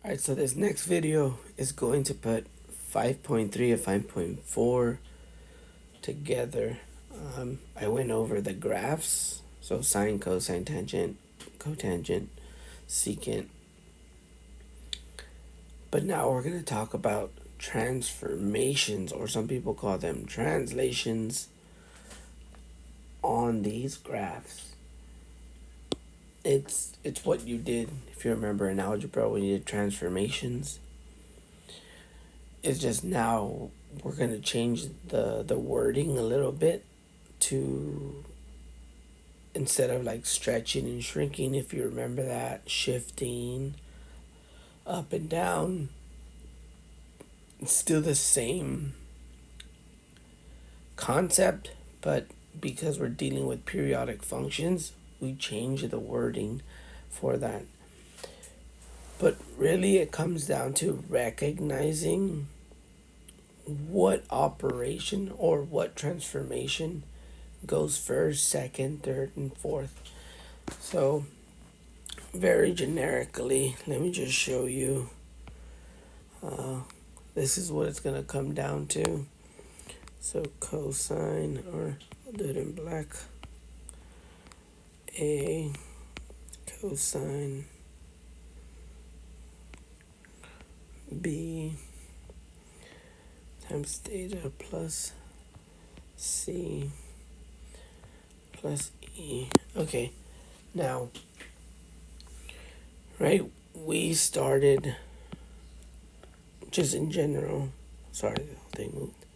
Alright, so this next video is going to put 5.3 and 5.4 together. I went over the graphs, so sine, cosine, tangent, cotangent, secant. But now we're going to talk about transformations, or some people call them translations, on these graphs. It's what you did, if you remember in algebra, when you did transformations. It's just now we're going to change the wording a little bit to, instead of like stretching and shrinking, if you remember that, shifting up and down, it's still the same concept, but because we're dealing with periodic functions, we change the wording for that. But really, it comes down to recognizing what operation or what transformation goes first, second, third, and fourth. So, very generically, let me just show you. This is what it's going to come down to. So, cosine, or I'll do it in black. A cosine B times theta plus C plus E. Okay, now, right, we started, just in general, sorry, the whole thing moved.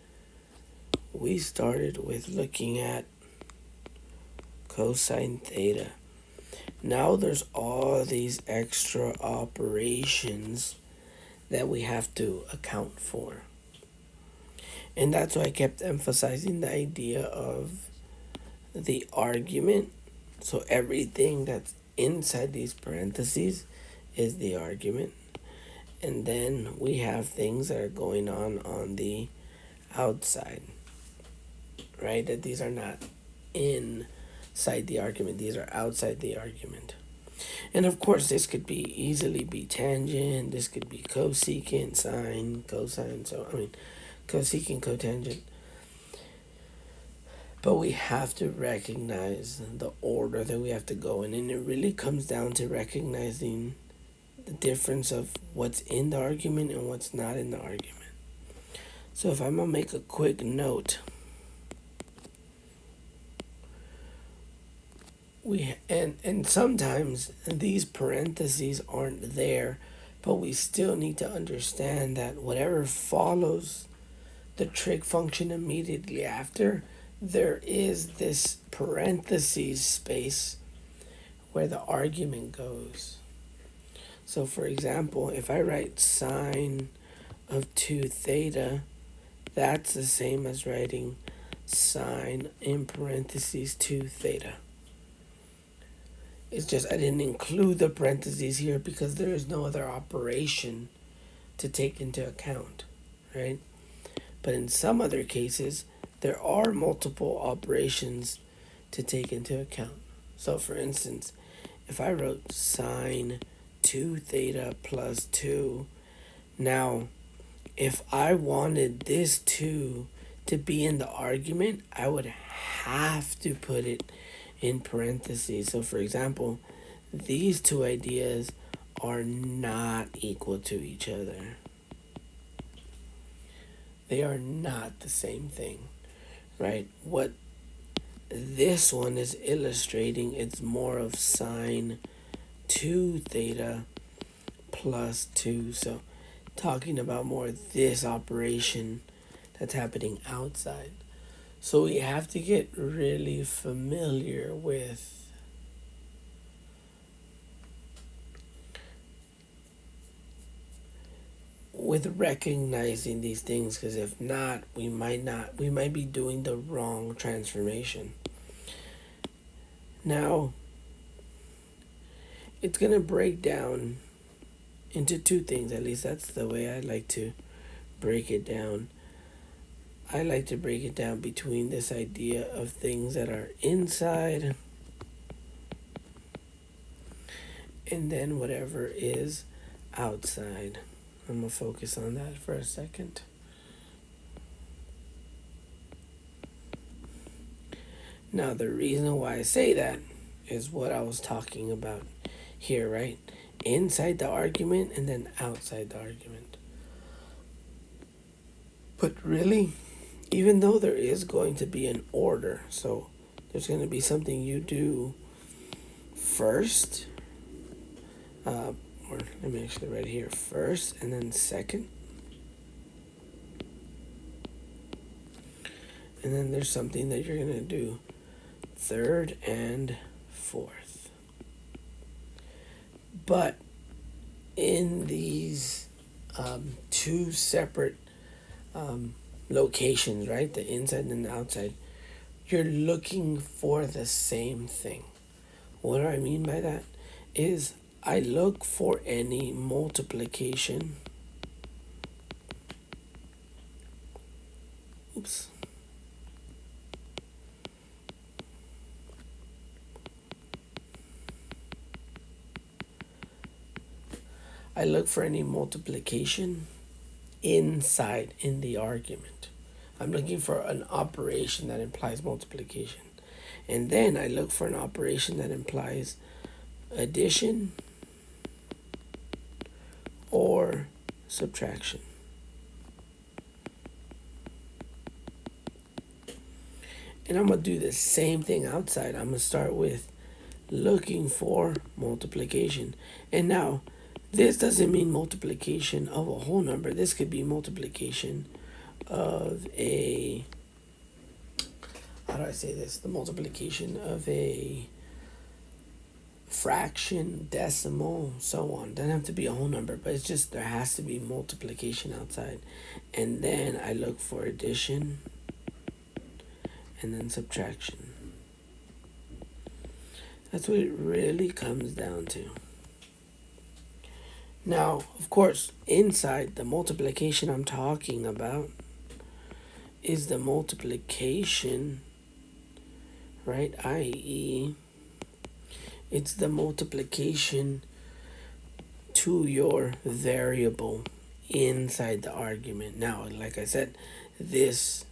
We started with looking at cosine theta. Now there's all these extra operations that we have to account for. And that's why I kept emphasizing the idea of the argument. So everything that's inside these parentheses is the argument. And then we have things that are going on the outside, right? That these are not inside the argument. These are outside the argument. And of course, this could be easily be tangent. This could be cosecant, sine, cosine. Cosecant, cotangent. But we have to recognize the order that we have to go in. And it really comes down to recognizing the difference of what's in the argument and what's not in the argument. So if I'm going to make a quick note, and sometimes these parentheses aren't there, but we still need to understand that whatever follows the trig function immediately after, there is this parentheses space where the argument goes. So for example, if I write sine of 2 theta, that's the same as writing sine in parentheses 2 theta. It's just I didn't include the parentheses here because there is no other operation to take into account, right? But in some other cases, there are multiple operations to take into account. So for instance, if I wrote sine 2 theta plus 2, now if I wanted this 2 to be in the argument, I would have to put it in parentheses. So for example, these two ideas are not equal to each other. They are not the same thing, right? What this one is illustrating, it's more of sine 2 theta plus 2. So talking about more this operation that's happening outside. So we have to get really familiar with recognizing these things, because if not, we might be doing the wrong transformation. Now, it's going to break down into two things. At least that's the way I like to break it down. I like to break it down between this idea of things that are inside and then whatever is outside. I'm going to focus on that for a second. Now, the reason why I say that is what I was talking about here, right? Inside the argument and then outside the argument. But really, even though there is going to be an order, so there's going to be something you do first, or let me actually write here, first and then second. And then there's something that you're going to do third and fourth. But in these two separate locations, right, the inside and the outside, you're looking for the same thing. What do I mean by that? Is I look for any multiplication. Oops. I look for any multiplication inside in the argument. I'm looking for an operation that implies multiplication. And then I look for an operation that implies addition or subtraction. And I'm going to do the same thing outside. I'm going to start with looking for multiplication. And now, this doesn't mean multiplication of a whole number. This could be multiplication of a, how do I say this? The multiplication of a fraction, decimal, so on. Doesn't have to be a whole number, but it's just there has to be multiplication outside. And then I look for addition and then subtraction. That's what it really comes down to. Now, of course, inside the multiplication I'm talking about is the multiplication, right? i.e., it's the multiplication to your variable inside the argument. Now, like I said, this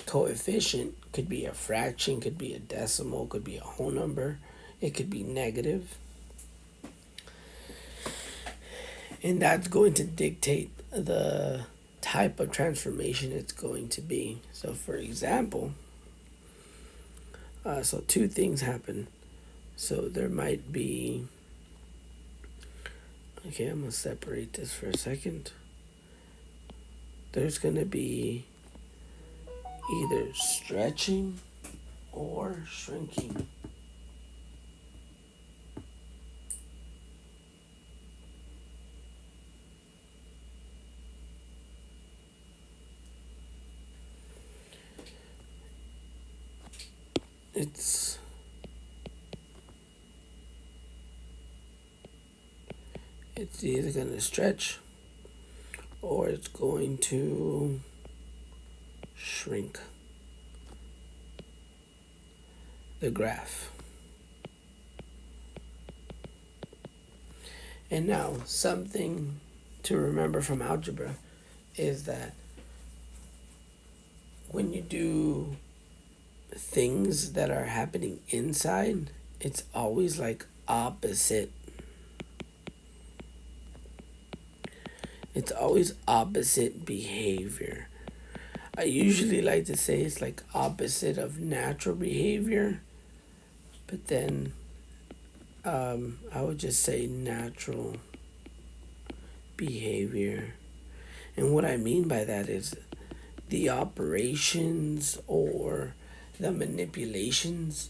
coefficient could be a fraction, could be a decimal, could be a whole number, it could be negative. And that's going to dictate the type of transformation it's going to be. So for example, so two things happen. So there might be, okay, I'm going to separate this for a second. There's going to be either stretching or shrinking. It's either going to stretch or it's going to shrink the graph. And now something to remember from algebra is that when you do things that are happening inside, it's always like opposite. It's always opposite behavior. I usually like to say it's like opposite of natural behavior, but then I would just say natural behavior. And what I mean by that is the operations or the manipulations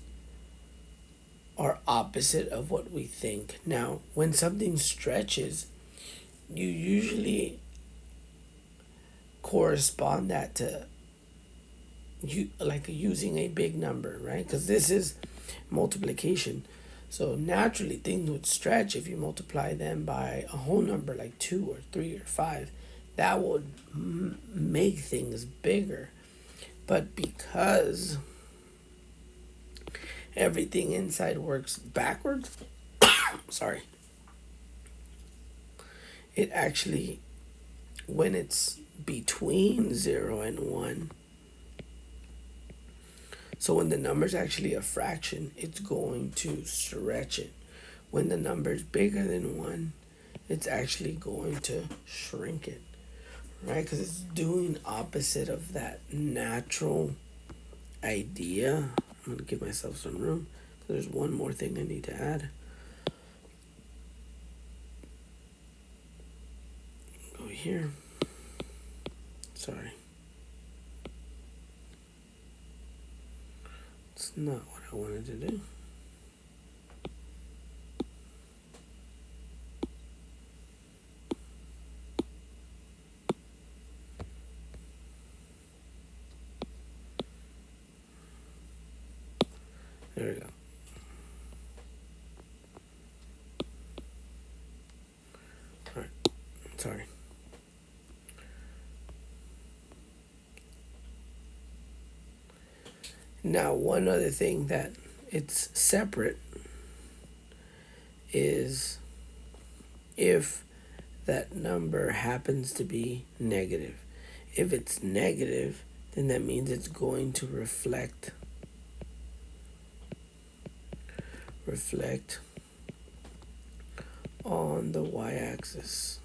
are opposite of what we think. Now, when something stretches, you usually correspond that to you like using a big number, right? Because this is multiplication. So naturally things would stretch if you multiply them by a whole number like 2 or 3 or 5. That would make things bigger. But because everything inside works backwards, sorry, it actually, when it's between 0 and 1, so when the number is actually a fraction, it's going to stretch it. When the number is bigger than 1, it's actually going to shrink it, right? Because it's doing opposite of that natural idea. I'm going to give myself some room. There's one more thing I need to add. Go here. Sorry. It's not what I wanted to do. There we go. Alright. Sorry. Now, one other thing that it's separate is if that number happens to be negative. If it's negative, then that means it's going to reflect on the y-axis.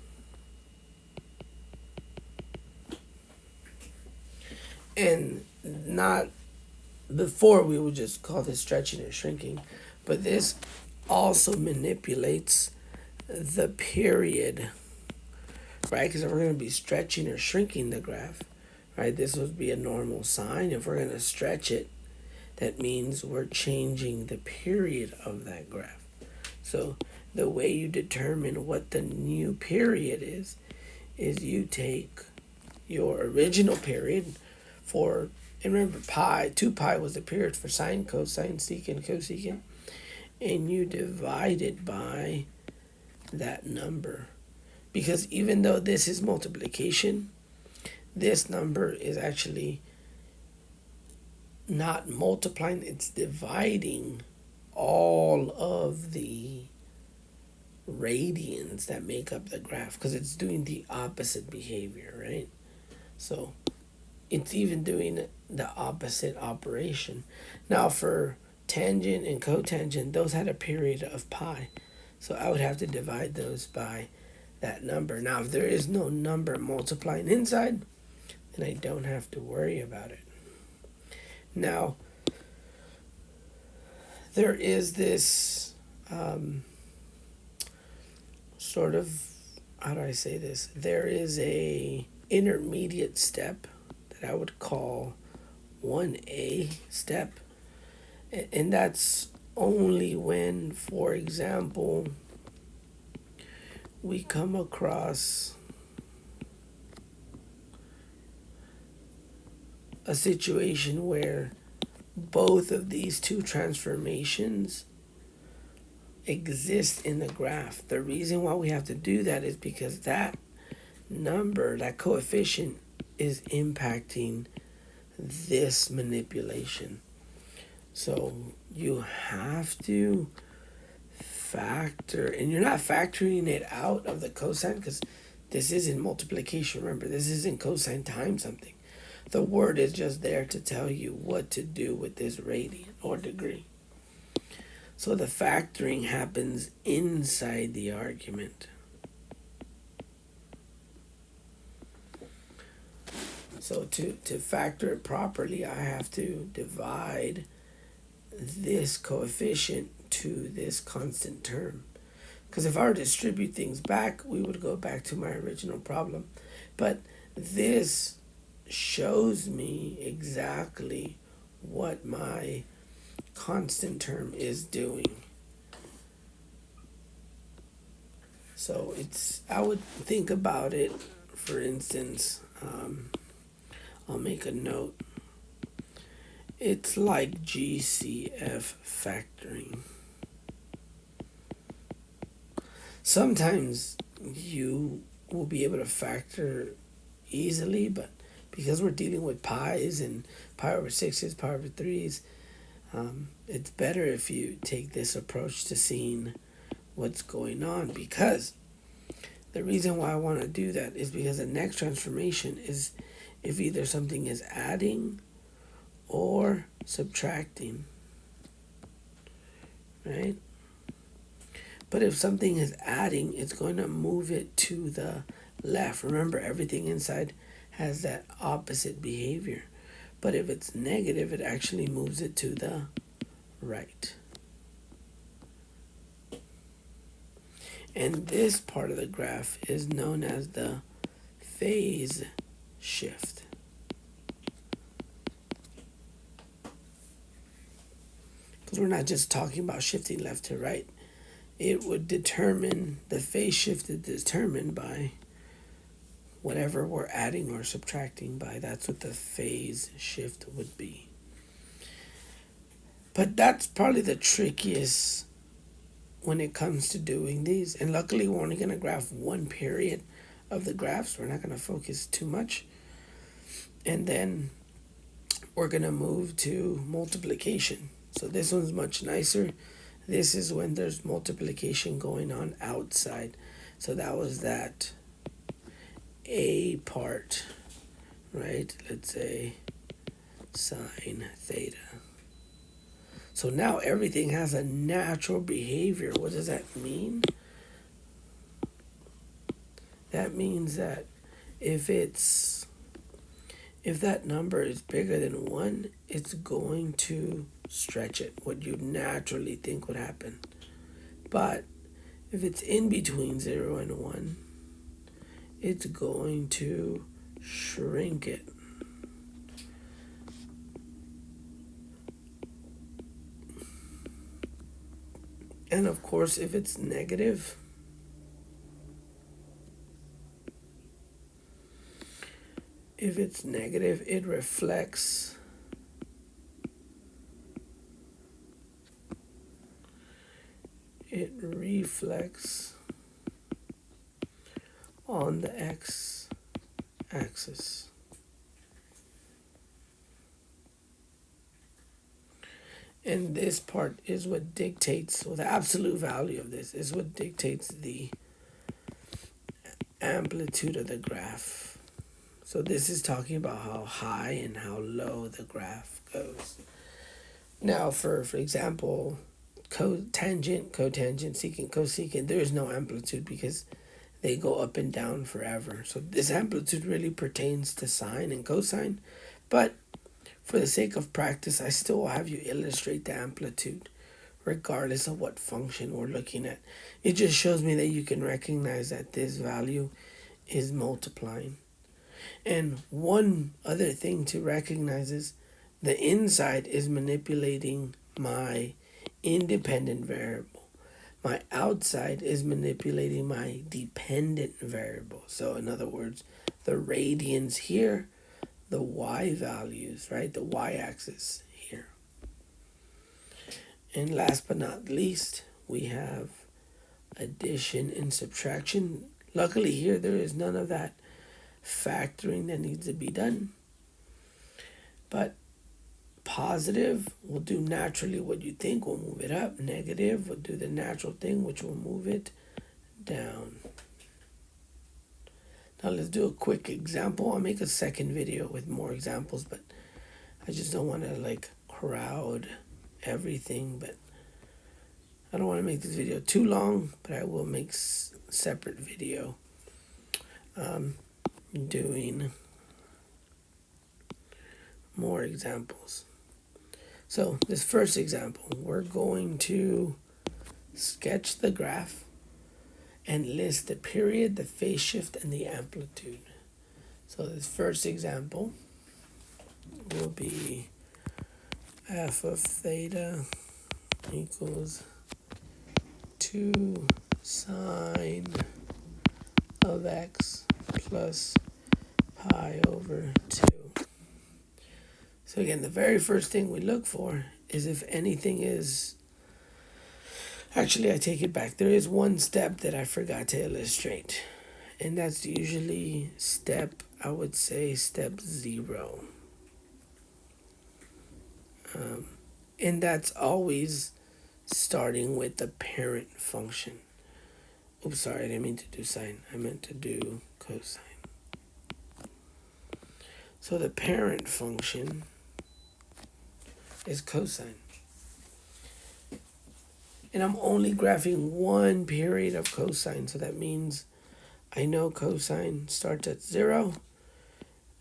And not before, we would just call this stretching or shrinking, but this also manipulates the period, right? Because if we're going to be stretching or shrinking the graph, right, this would be a normal sign. If we're going to stretch it, that means we're changing the period of that graph. So the way you determine what the new period is you take your original period for, and remember pi, 2 pi was the period for sine, cosine, secant, cosecant, and you divide it by that number. Because even though this is multiplication, this number is actually not multiplying, it's dividing all of the radians that make up the graph, because it's doing the opposite behavior, right? So it's even doing the opposite operation. Now for tangent and cotangent, those had a period of pi, so I would have to divide those by that number. Now if there is no number multiplying inside, then I don't have to worry about it. Now there is this sort of, how do I say this? There is a intermediate step that I would call 1A step, and that's only when, for example, we come across a situation where both of these two transformations exist in the graph. The reason why we have to do that is because that number, that coefficient, is impacting this manipulation. So you have to factor, and you're not factoring it out of the cosine because this isn't multiplication. Remember, this isn't cosine times something. The word is just there to tell you what to do with this radian or degree. So the factoring happens inside the argument. So to factor it properly, I have to divide this coefficient to this constant term. Because if I were to distribute things back, we would go back to my original problem. But this shows me exactly what my constant term is doing. So it's, I would think about it, for instance, I'll make a note. It's like GCF factoring. Sometimes you will be able to factor easily, but because we're dealing with pi's and pi over 6's, pi over 3's, it's better if you take this approach to seeing what's going on, because The reason why I want to do that is because the next transformation is if either something is adding or subtracting, right? But if something is adding, it's going to move it to the left. Remember, everything inside has that opposite behavior. But if it's negative, it actually moves it to the right. And this part of the graph is known as the phase shift. Because we're not just talking about shifting left to right. It would determine, the phase shift is determined by whatever we're adding or subtracting by. That's what the phase shift would be. But that's probably the trickiest when it comes to doing these. And luckily, we're only going to graph one period of the graphs. We're not going to focus too much. And then we're going to move to multiplication. So this one's much nicer. This is when there's multiplication going on outside. So that was that A part, right? Let's say sine theta. So now everything has a natural behavior. What does that mean? That means that if that number is bigger than 1, it's going to stretch it, what you naturally think would happen. But if it's in between 0 and 1, it's going to shrink it. And of course, if it's negative, it reflects on the x-axis. And this part is what dictates, so the absolute value of this is what dictates the amplitude of the graph. So this is talking about how high and how low the graph goes. Now, for example, cotangent, secant, cosecant, there is no amplitude because they go up and down forever. So this amplitude really pertains to sine and cosine, but for the sake of practice, I still will have you illustrate the amplitude regardless of what function we're looking at. It just shows me that you can recognize that this value is multiplying. And one other thing to recognize is the inside is manipulating my independent variable. My outside is manipulating my dependent variable. So in other words, the radians here, the y values, right? The y-axis here. And last but not least, we have addition and subtraction. Luckily here, there is none of that factoring that needs to be done. But positive will do naturally what you think, will move it up. Negative will do the natural thing, which will move it down. Now let's do a quick example. I'll make a second video with more examples, but I just don't want to crowd everything. But I don't want to make this video too long, but I will make separate video doing more examples. So this first example, we're going to sketch the graph and list the period, the phase shift, and the amplitude. So this first example will be f of theta equals 2 sine of x plus pi over 2. So again, the very first thing we look for is if anything is... Actually, I take it back. There is one step that I forgot to illustrate. And that's usually step 0. And that's always starting with the parent function. Oops, sorry, I didn't mean to do sine. I meant to do cosine. So the parent function is cosine. And I'm only graphing one period of cosine, so that means I know cosine starts at 0,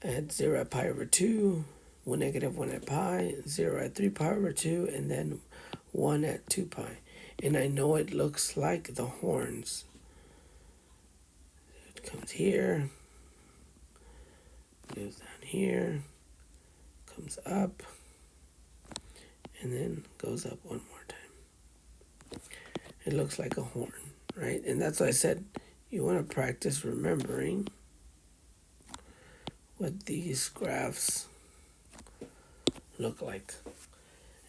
at 0 at pi over 2, 1 negative 1 at pi, 0 at 3 pi over 2, and then 1 at 2 pi. And I know it looks like the horns. It comes here, goes down here, comes up, and then goes up one more time. It looks like a horn, right? And that's why I said you want to practice remembering what these graphs look like.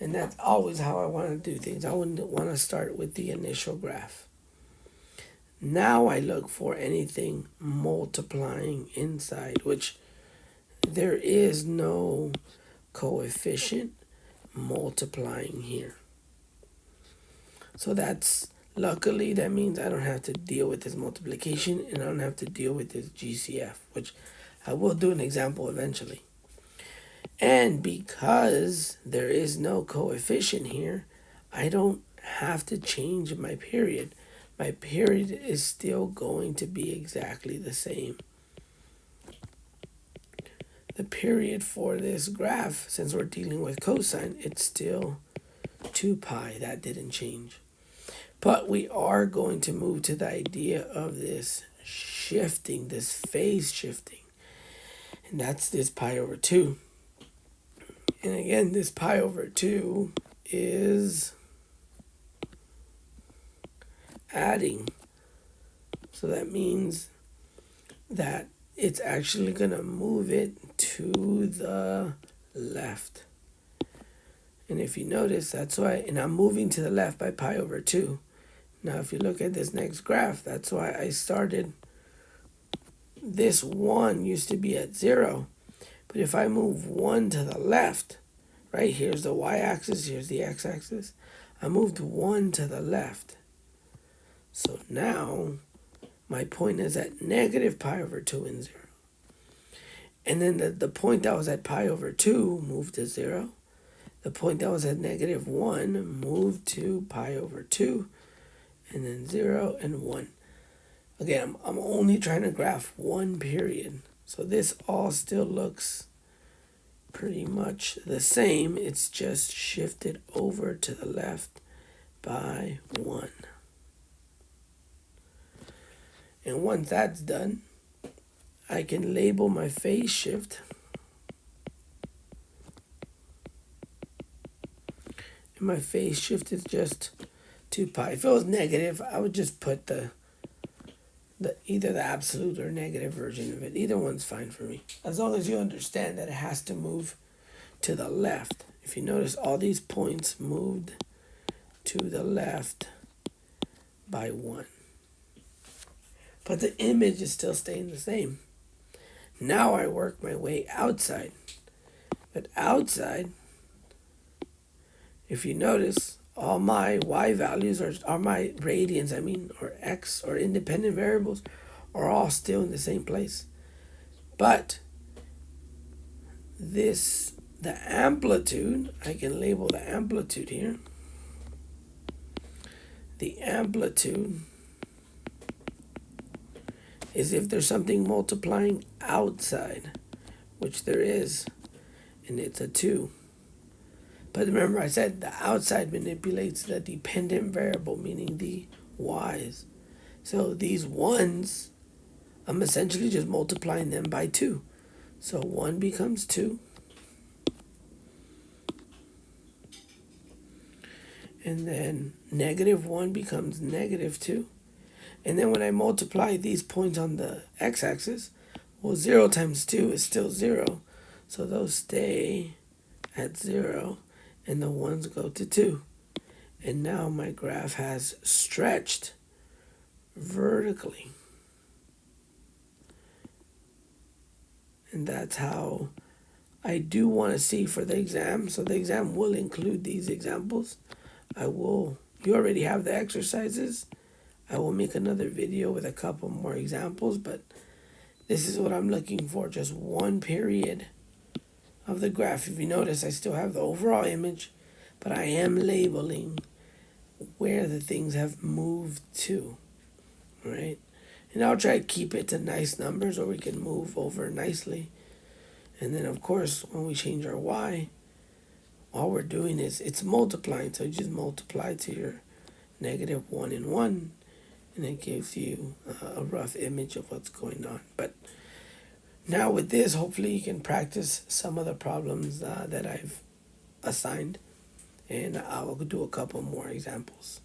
And that's always how I want to do things. I want to start with the initial graph. Now I look for anything multiplying inside, which there is no coefficient multiplying here. So that's, luckily, that means I don't have to deal with this multiplication and I don't have to deal with this GCF, which I will do an example eventually. And because there is no coefficient here, I don't have to change my period. My period is still going to be exactly the same. The period for this graph, since we're dealing with cosine, it's still 2 pi. That didn't change. But we are going to move to the idea of this shifting, this phase shifting. And that's this pi over 2. And again, this pi over 2 is adding. So that means that it's actually going to move it to the left. And if you notice, that's why, and I'm moving to the left by pi over 2. Now, if you look at this next graph, that's why I started, this 1 used to be at 0. But if I move 1 to the left, right, here's the y-axis, here's the x-axis. I moved 1 to the left. So now my point is at negative pi over 2 and 0. And then the point that was at pi over 2 moved to 0. The point that was at negative 1 moved to pi over 2. And then 0 and 1. Again, I'm only trying to graph one period. So this all still looks pretty much the same. It's just shifted over to the left by 1. And once that's done, I can label my phase shift. And my phase shift is just 2 pi. If it was negative, I would just put the either the absolute or negative version of it. Either one's fine for me. As long as you understand that it has to move to the left. If you notice, all these points moved to the left by 1. But the image is still staying the same. Now I work my way outside. But outside, if you notice, all my y values are my radians, or x, or independent variables, are all still in the same place. But the amplitude, I can label the amplitude here. The amplitude is if there's something multiplying outside, which there is, and it's a 2. But remember, I said the outside manipulates the dependent variable, meaning the y's. So these 1's, I'm essentially just multiplying them by 2. So 1 becomes 2. And then negative 1 becomes negative 2. And then when I multiply these points on the x-axis, well, 0 times 2 is still 0. So those stay at 0. And the 1's go to 2. And now my graph has stretched vertically. And that's how I do want to see for the exam. So the exam will include these examples. You already have the exercises. I will make another video with a couple more examples, but this is what I'm looking for, just one period of the graph. If you notice, I still have the overall image, but I am labeling where the things have moved to, right? And I'll try to keep it to nice numbers, or we can move over nicely. And then, of course, when we change our y, all we're doing is it's multiplying. So you just multiply to your -1 and 1, and it gives you a rough image of what's going on. But now with this, hopefully you can practice some of the problems that I've assigned, and I'll do a couple more examples.